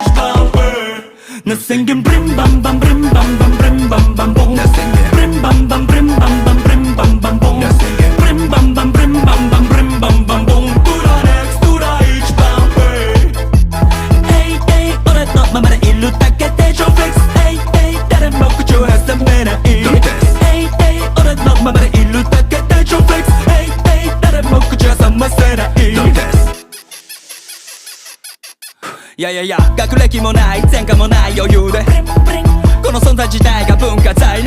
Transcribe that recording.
H power 나 생긴 brim bam bam brim bam bam brim bam bam boom 나 생긴 brim bam bam brim bam bam brim bam bam boom 나 생긴 brim bam bam brim bam bam brim bam bam boom 뚜라 X 뚜라 H power Hey hey俺のままでいるだけで超フレックス Hey hey 誰も口を挟めない Hey hey 俺のままでいるだけで超フレックス Hey hey 誰も口を挟ませないいやいやいや学歴もない前科もない余裕でこの存在自体が文化財